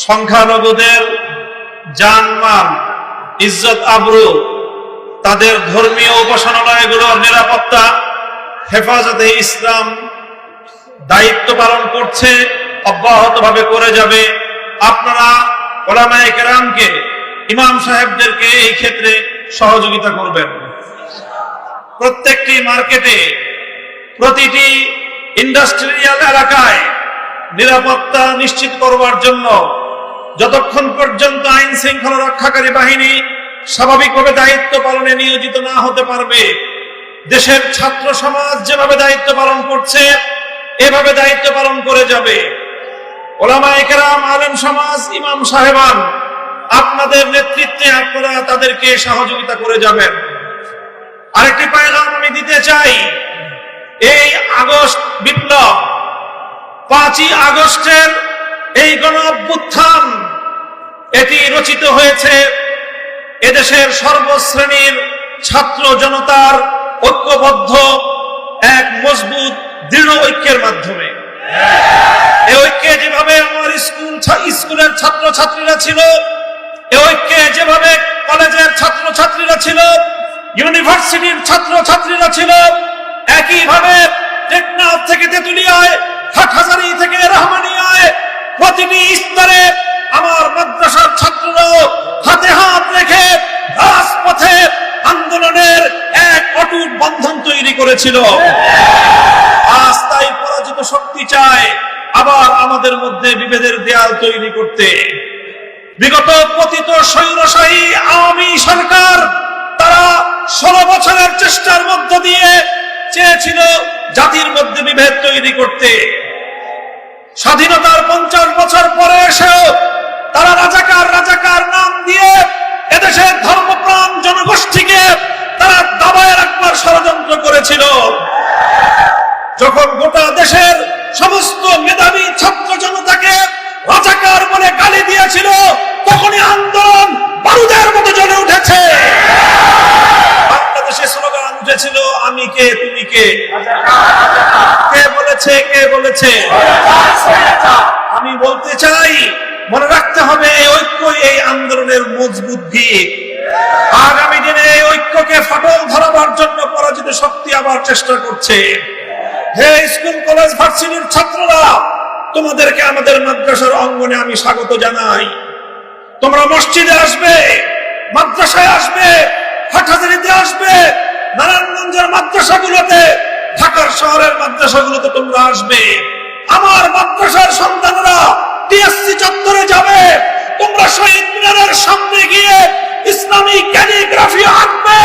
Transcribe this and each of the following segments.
সংখ্যালঘুদের জানমাল, ইজ্জত আবরু, তাদের ধর্মীয় উপাসনালয়গুলোর নিরাপত্তা হেফাজতে ইসলাম দায়িত্ব পালন করছে, অব্যাহতভাবে করে যাবে। আপনারা উলামায়ে কেরামকে, ইমাম সাহেবদেরকে এই ক্ষেত্রে সহযোগিতা করবেন। প্রত্যেকটি মার্কেটে, প্রতিটি ইন্ডাস্ট্রিয়াল এলাকায় নিরাপত্তা নিশ্চিত করবার জন্য যতক্ষণ পর্যন্ত আইন শৃঙ্খলা রক্ষাকারী বাহিনী স্বাভাবিকভাবে দায়িত্ব পালনে নিয়োজিত না হতে পারবে, দেশের ছাত্র সমাজ যেভাবে দায়িত্ব পালন করছে এভাবে দায়িত্ব পালন করে যাবে। উলামায়ে কেরাম, আলেম সমাজ, ইমাম সাহেবান, আপনাদের নেতৃত্বে আপনারা তাদেরকে সহযোগিতা করে যাবেন। আরেকটি পয়গাম আমি দিতে চাই, এই আগস্ট বিপ্লব, 5ই আগস্টের এই গণ অভ্যুত্থান, এটি রচিত হয়েছে এদেশের সর্বশ্রেণীর ছাত্র জনতার ঐক্যবদ্ধ এক মজবুত দৃঢ় ঐক্যের মাধ্যমে। এই ঐক্যে যেভাবে আমার স্কুলের ছাত্র ছাত্রীরা ছিল, এই ঐক্যে যেভাবে কলেজের ছাত্র ছাত্রীরা ছিল, ইউনিভার্সিটির ছাত্র ছাত্রীরা ছিল, একইভাবে টেকনাফ থেকে তেতুলিয়ায়, হাটহাজারী থেকে রহমানিয়ায়, প্রতিটি স্তরে আমার মাদ্রাসার ছাত্ররাও হাতে হাত রেখে রাজপথে আন্দোলনের এক অটুট বন্ধন তৈরি করেছিল। আজ তাই পরাজিত শক্তি চায় আবার আমাদের মধ্যে বিভেদের দেয়াল তৈরি করতে। বিগত পতিত স্বৈরশাহী আওয়ামী সরকার, তারা 16 বছরের চেষ্টার মধ্য দিয়ে চেয়েছিল জাতির মধ্যে বিভেদ তৈরি করতে। স্বাধীনতার 50 বছর পরে এসেও তারা রাজাকার নাম দিয়ে এদেশের ধর্মপ্রাণ জনগোষ্ঠীকে তারা দাবায় রাখবার ষড়যন্ত্র করেছিল। যখন গোটা দেশের সমস্ত মেধাবী ছাত্র জনতাকে রাজাকার বলে গালি দিয়েছিল, তখনই আন্দোলন বারুদের মতো জ্বলে উঠেছে। বাংলাদেশে স্লোগান উঠেছিল, আমি কে তুমি কে। কে বলেছে? আমি বলতে চাই, মনে রাখতে হবে এই ঐক্যই এই আন্দোলনের মজবুত দিক। আগামী দিনে এই ঐক্যকে ফাটল ধরাবার জন্য পরাজিত শক্তি আবার চেষ্টা করছে। হে স্কুল কলেজ ভার্সিটির ছাত্ররা, তোমাদেরকে আমাদের মাদ্রাসার অঙ্গনে আমি স্বাগত জানাই। তোমরা মসজিদে আসবে, মাদ্রাসায় আসবে, হাটহাজারীতে আসবে, নারায়ণগঞ্জের মাদ্রাসাগুলোতে, ঢাকার শহরের মাদ্রাসাগুলোতে তোমরা আসবে। আমার মাদ্রাসার সন্তানরা টিএসসি চত্বরে যাবে, তোমরা শহীদ মিনারের সামনে গিয়ে ইসলামী ক্যালিগ্রাফি আঁকবে।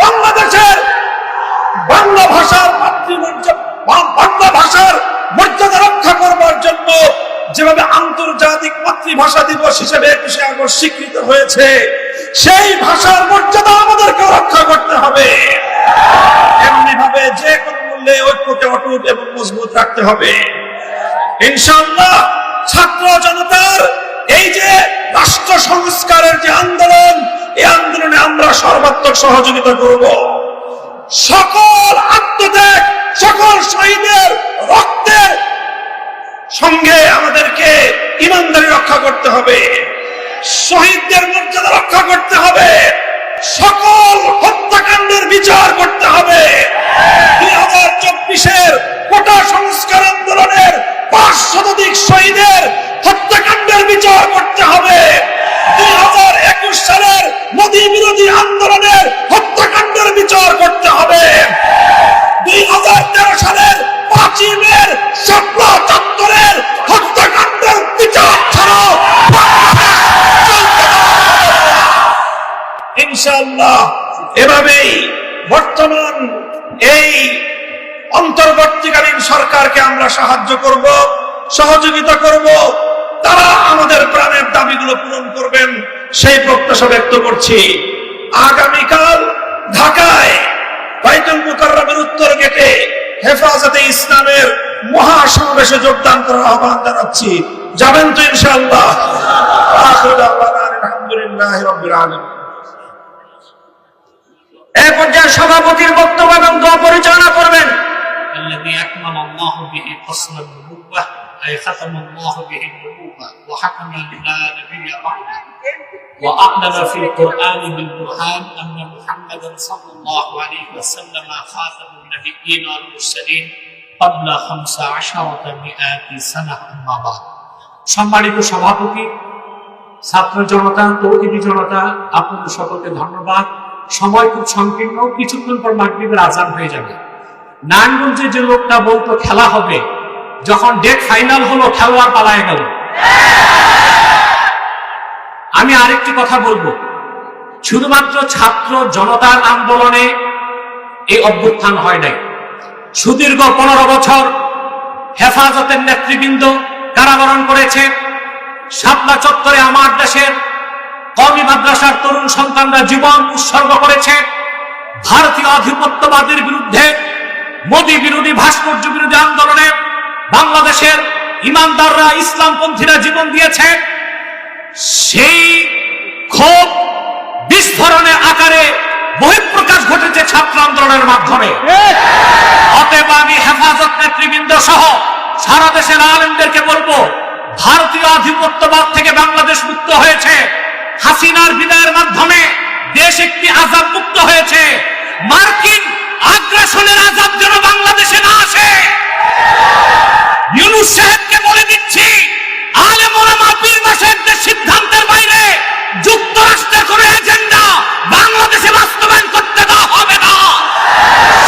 বাংলাদেশের বাংলা ভাষার বাংলা ভাষার মর্যাদা রক্ষা করবার জন্য যেভাবে আন্তর্জাতিক মাতৃভাষা দিবস হিসেবে 21শে আগস্ট স্বীকৃত হয়েছে, সেই ভাষার মর্যাদা আমাদেরকে রক্ষা করতে হবে। এমনি ভাবে যে কোনো মূল্যে ঐক্যকে অটুট এবং মজবুত রাখতে হবে। ইনশাআল্লাহ ছাত্র জনতার এই যে রাষ্ট্র সংস্কারের যে আন্দোলন, এই আন্দোলনে আমরা সর্বাত্মক সহযোগিতা করব। সকল আত্মত্যাগ, সকল শহীদের রক্তের সঙ্গে আমাদেরকে ইমানদারি রক্ষা করতে হবে, শহীদদের মর্যাদা রক্ষা করতে হবে, সকল হত্যাকাণ্ডের বিচার করতে হবে। 2024-এর কোটা সংস্কার আন্দোলনের 5 শতাধিক শহীদের হত্যাকাণ্ডের বিচার করতে হবে। 2021 সালের মোদী বিরোধী আন্দোলনের হত্যাকাণ্ডের বিচার করতে হবে। 2013 সালের 5ই মের শাপলা চত্বরের হত্যাকাণ্ডের বিচার ছাড়াও ইনশাআল্লাহ এভাবেই বর্তমান এই অন্তর্বর্তীকালীন সরকারকে আমরা সাহায্য করব, সহযোগিতা করব। তারা আমাদের প্রাণের দাবিগুলো পূরণ করবেন, সেই প্রত্যাশা ব্যক্ত করছি। আগামীকাল ঢাকায় বাইতুল মুকাররমের উত্তর গেটে হেফাজতে ইসলামের মহাসমাবেশে যোগদান করার আহ্বান জানাচ্ছি। যাবেন তো ইনশাআল্লাহ? আলহামদুলিল্লাহি রাব্বিল আলামিন। এই পর্যায়ে সভাপতির বক্তব্য এবং দোয়া পরিচালনা করবেন। الذي أكمل الله به فصل النبوة أي ختم الله به النبوة وحكم وأعلن في القرآن بالبرهان أن محمدا صلى الله عليه وسلم خاتم النبيين والمرسلين قبل 15,000 سنة أما بعد। সম্মানিত সভাপতি, ছাত্র জনতা, তৌহিদি জনতা, আপনাদের সকলকে ধন্যবাদ। সময় খুব সংকীর্ণ, কিছুক্ষণ পর মাগরিবের আজান হয়ে যাবে। নারায়ণগঞ্জে যে লোকটা বলতো খেলা হবে, যখন ডেট ফাইনাল হলো খেলোয়াড় পালায় গেল। আমি আরেকটি কথা বলবো, শুধুমাত্র ছাত্র জনতার আন্দোলনে এই অভ্যুত্থান হয় নাই। সুদীর্ঘ 15 বছর হেফাজতের নেতৃবৃন্দ কারাবরণ করেছে। শাপলা চত্বরে আমার দেশের কওমি মাদ্রাসার তরুণ সন্তানরা জীবন উৎসর্গ করেছে। ভারতীয় আধিপত্যবাদের বিরুদ্ধে, মোদী বিরোধী, ভাস্কর্য বিরোধী আন্দোলনে বাংলাদেশের ইমানদাররা, ইসলামপন্থীরা জীবন দিয়েছে। সেই ক্ষোভ বিস্ফোরণের আকারে বহিঃপ্রকাশ ঘটেছে ছাত্র আন্দোলনের মাধ্যমে। অতএব আমি হেফাজত নেতৃবৃন্দ সহ সারা দেশের আলেমদেরকে বলবো, ভারতীয় আধিপত্যবাদ থেকে বাংলাদেশ মুক্ত হয়েছে। হাসিনার বিদায়ের মাধ্যমে দেশ একটি আযাব মুক্ত হয়েছে। মার্কিন আগ্রাসনের আযাব যেন বাংলাদেশে না আসে। ইউনূস সাহেবকে বলে দিচ্ছি, আলেম ওলামা পীর মাশায়েখদের সিদ্ধান্তের বাইরে যুক্তরাষ্ট্রের কোন এজেন্ডা বাংলাদেশে বাস্তবায়ন করতে দেওয়া হবে না।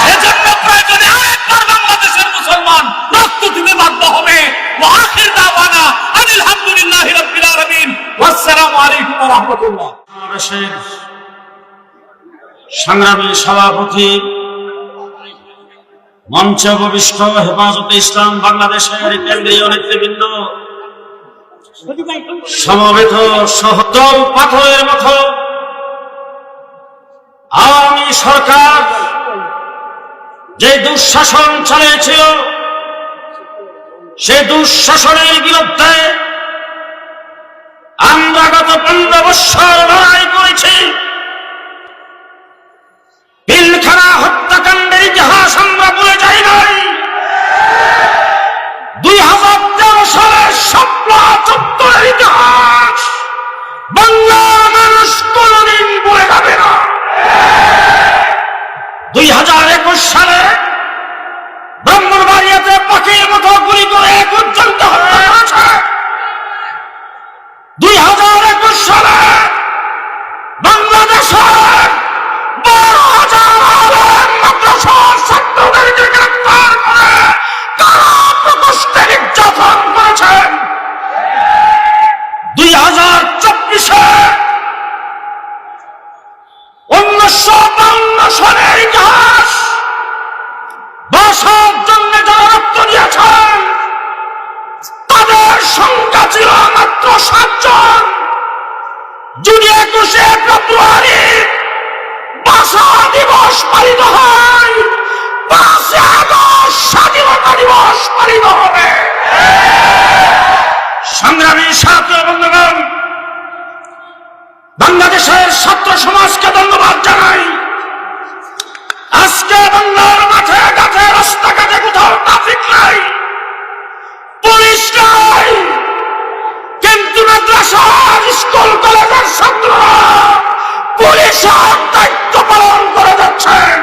সেজন্য প্রয়োজনে আরেকবার বাংলাদেশের মুসলমান রক্ত দিতে বাধ্য হবে। ওয়া আখির দাওয়ানা আনিল হামদুলিল্লাহি রাব্বিল আলামিন। ওয়াসসালামু আলাইকুম ওয়া রাহমাতুল্লাহ। সংগ্রামী সভাপতি, মঞ্চে উপবিষ্ট হেফাজতে ইসলাম বাংলাদেশের কেন্দ্রীয় নেতৃবৃন্দ, সমবেত সহদল পাথরের মতো আওয়ামী সরকার যে দুঃশাসন চালিয়েছিল, সেই দুঃশাসনের বিরুদ্ধে আমরা গত 15 বছর লড়াই করেছি। পিলখানা হত্যাকাণ্ডের ইতিহাস আমরা ভুলে যাই নাই। 2013 সালের শাপলা চত্বরের ইতিহাস বাংলার মানুষ কোনদিন ভুলে যাবে না। 2021 সালে ব্রাহ্মণবাড়িয়াতে পাখির মতো গুলি করে পর্যন্ত হত্যা করেছে। 2021 সালে বাংলাদেশের 12,000 আলেম মাদ্রাসার ছাত্রদেরকে গ্রেফতার করে কারা প্রকোষ্ঠে নির্যাতন করেছেন। 2024-এ 1952 সালের ইতিহাস, ভাষার জন্য যারা রক্ত দিয়েছেন তাদের সংখ্যা ছিল মাত্র 7 জন। যদি 21শে ফেব্রুয়ারি ভাষা দিবস পালিত হয়, 5 আগস্ট স্বাধীনতা দিবস পালিত হবে। সংগ্রামী সাথী বন্ধুগণ, বাংলাদেশের ছাত্র সমাজকে ধন্যবাদ জানাই। আজকে বাংলার মাঠে ঘাটে রাস্তাঘাটে কোথাও ট্রাফিক নাই, পুলিশ নাই, কিন্তু মাদ্রাসার স্কুল কলেজের ছাত্ররা পুলিশের দায়িত্ব পালন করে যাচ্ছেন।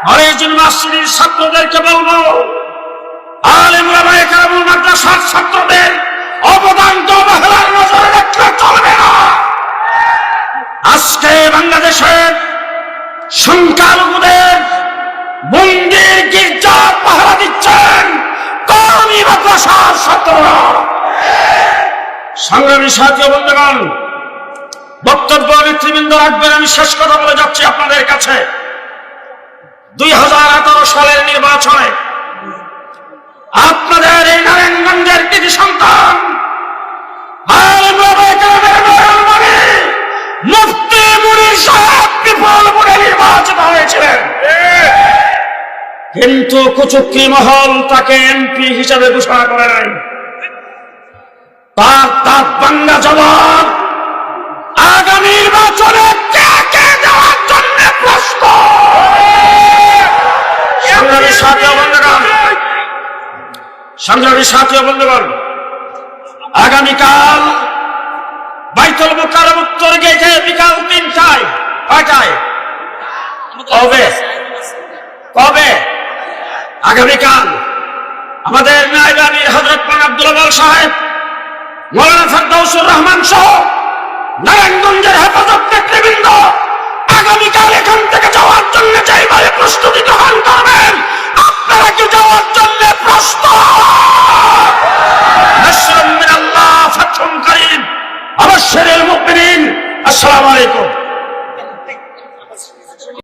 কলেজ ইউনিভার্সিটির ছাত্রদেরকে বলবো, আলেম ওলামায়ে কেরাম মাদ্রাসার ছাত্রদের অবদানকে অবহেলার নজরে রাখলে চলবে না। আজকে বাংলাদেশের সংখ্যালঘুদের মন্দির গির্জা পাহারা দিচ্ছেন কওমি মাদ্রাসার ছাত্ররা। সংগ্রামী সাথী বন্ধুগণ, বক্তব্য নেতৃবৃন্দ রাখবেন, আমি শেষ কথা বলে যাচ্ছি আপনাদের কাছে। 2018 সালের নির্বাচনে আপনাদের এই নারায়ণগঞ্জের কৃতি সন্তান মুফতি মুনির সাহেব বিপুল ভোটে নির্বাচিত হয়েছিলেন, কিন্তু কুচুক্রি মহল তাকে এমপি হিসেবে ঘোষণা করে নাই। তার দাঁত ভাঙা জবাব আগামী নির্বাচনে কে দেওয়ার জন্য প্রশ্ন। সংগ্রামী সাথী বন্ধুগণ, আগামীকাল বাইতুল মুকাররম উত্তর গেটে বিকাল 3টায়। কয়টায়? কবে? কবে? আগামীকাল আমাদের নায়েবে আমির হযরত মাওলানা আব্দুল ওয়াল সাহেব, মাওলানা ফেরদৌসুর রহমান সহ নারায়ণগঞ্জের হেফাজত নেতৃবৃন্দ আগামীকাল এখান থেকে যাওয়ার জন্য যেভাবে প্রস্তুতি গ্রহণ করবেন, আপনারা কি যাওয়ার জন্য প্রস্তুত? নাসরুম মিনাল্লাহ, ফাতহুন কারীম, আবাশশিরিল মুমিনিন। আসসালামু আলাইকুম।